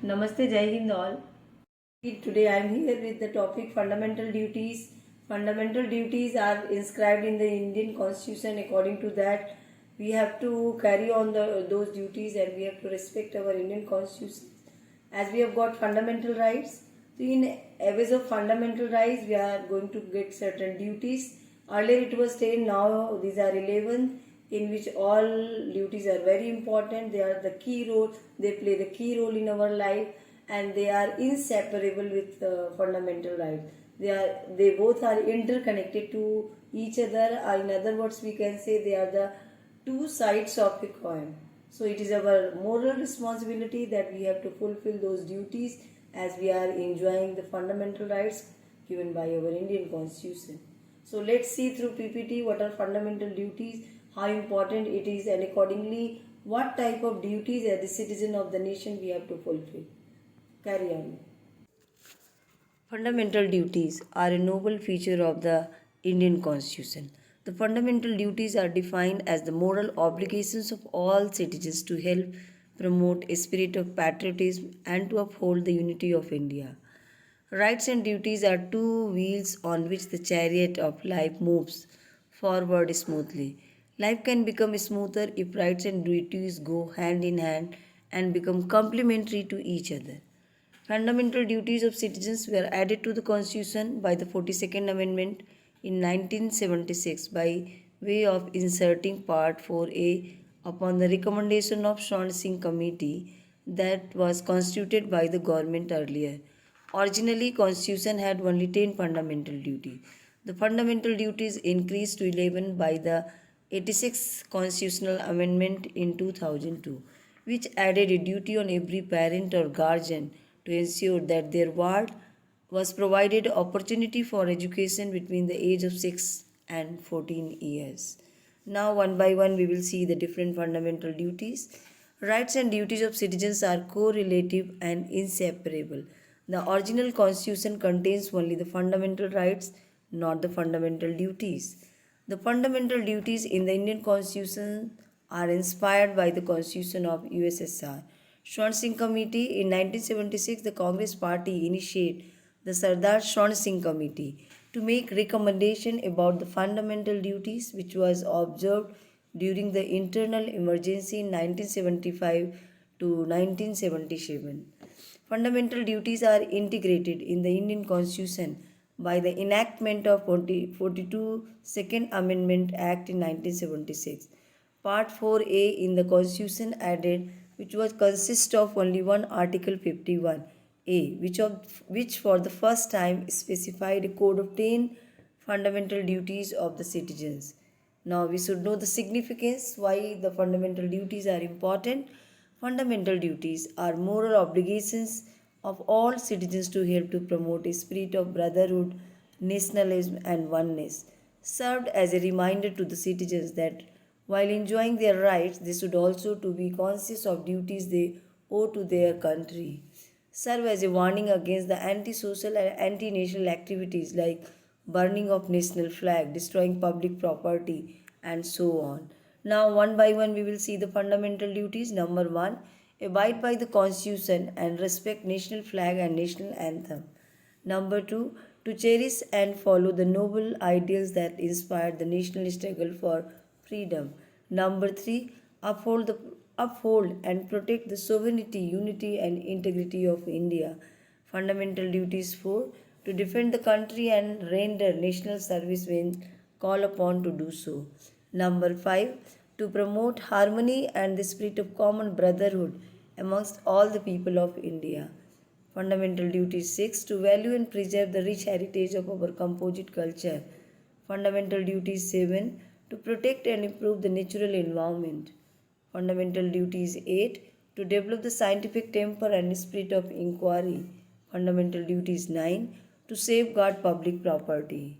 Namaste, Jai Hind all. Today I am here with the topic fundamental duties. Fundamental duties are inscribed in the Indian Constitution. According to that, we have to carry on those duties and we have to respect our Indian Constitution. As we have got fundamental rights, so in aways of fundamental rights, we are going to get certain duties. Earlier it was 10, now these are 11, in which all duties are very important. They are the key role, they play the key role in our life, and they are inseparable with fundamental rights. They both are interconnected to each other. In other words, we can say they are the two sides of a coin. So it is our moral responsibility that we have to fulfill those duties as we are enjoying the fundamental rights given by our Indian Constitution. So let's see through PPT what are fundamental duties, how important it is, and accordingly what type of duties as a citizen of the nation we have to fulfill. Carry on. Fundamental duties are a noble feature of the Indian Constitution. The fundamental duties are defined as the moral obligations of all citizens to help promote a spirit of patriotism and to uphold the unity of India. Rights and duties are two wheels on which the chariot of life moves forward smoothly. Life can become smoother if rights and duties go hand in hand and become complementary to each other. Fundamental duties of citizens were added to the Constitution by the 42nd Amendment in 1976 by way of inserting Part 4A upon the recommendation of Manju Singh committee that was constituted by the government earlier. Originally, Constitution had only 10 fundamental duties. The fundamental duties increased to 11 by the 86th Constitutional Amendment in 2002, which added a duty on every parent or guardian to ensure that their ward was provided opportunity for education between the age of 6 and 14 years. Now, one by one, we will see the different fundamental duties. Rights and duties of citizens are correlative and inseparable. The original constitution contains only the fundamental rights, not the fundamental duties. The fundamental duties in the Indian Constitution are inspired by the Constitution of USSR. Manju Singh Committee in 1976, the Congress Party initiated the Sardar Manju Singh Committee to make recommendation about the fundamental duties which was observed during the internal emergency in 1975 to 1977. Fundamental duties are integrated in the Indian Constitution by the enactment of 42 Second Amendment Act in 1976. Part 4A in the Constitution added, which was consist of only one Article 51A, which for the first time specified a code of 10 fundamental duties of the citizens. Now we should know the significance why the fundamental duties are important. Fundamental duties are moral obligations of all citizens to help to promote a spirit of brotherhood, nationalism, and oneness, served as a reminder to the citizens that while enjoying their rights, they should also to be conscious of duties they owe to their country. Serve as a warning against the anti-social and anti-national activities like burning of national flag, destroying public property, and so on. Now, one by one, we will see the fundamental duties. Number one, abide by the Constitution and respect national flag and national anthem. Number two, to cherish and follow the noble ideals that inspired the national struggle for freedom. Number three, uphold and protect the sovereignty, unity, and integrity of India. Fundamental duties 4, to defend the country and render national service when called upon to do so. Number 5, to promote harmony and the spirit of common brotherhood amongst all the people of India. Fundamental duty 6, to value and preserve the rich heritage of our composite culture. Fundamental duty 7, to protect and improve the natural environment. Fundamental duties 8, to develop the scientific temper and spirit of inquiry. Fundamental duties 9, to safeguard public property.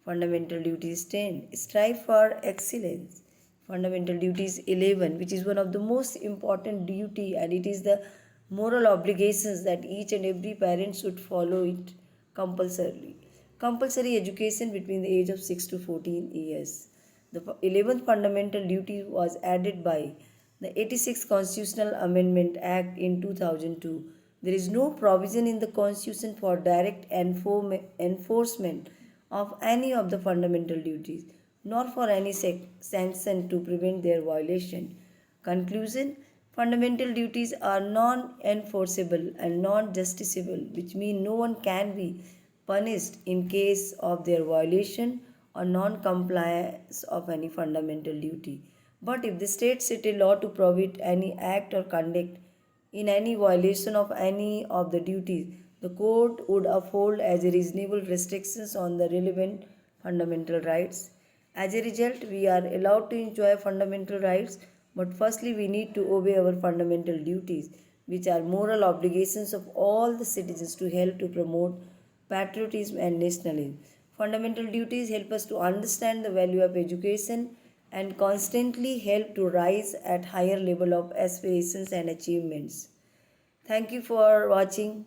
Fundamental duties 10, strive for excellence. Fundamental duties 11, which is one of the most important duty, and it is the moral obligations that each and every parent should follow it compulsorily. Compulsory education between the age of 6 to 14 years. The 11th fundamental duty was added by the 86th Constitutional Amendment Act in 2002, There is no provision in the Constitution for direct enforcement of any of the fundamental duties, nor for any sanction to prevent their violation. Conclusion: fundamental duties are non enforceable and non justiciable, which mean no one can be punished in case of their violation or non compliance of any fundamental duty. But if the state set a law to prohibit any act or conduct in any violation of any of the duties, the court would uphold as a reasonable restrictions on the relevant fundamental rights. As a result, we are allowed to enjoy fundamental rights, but firstly, we need to obey our fundamental duties, which are moral obligations of all the citizens to help to promote patriotism and nationalism. Fundamental duties help us to understand the value of education and constantly help to rise at higher level of aspirations and achievements. Thank you for watching.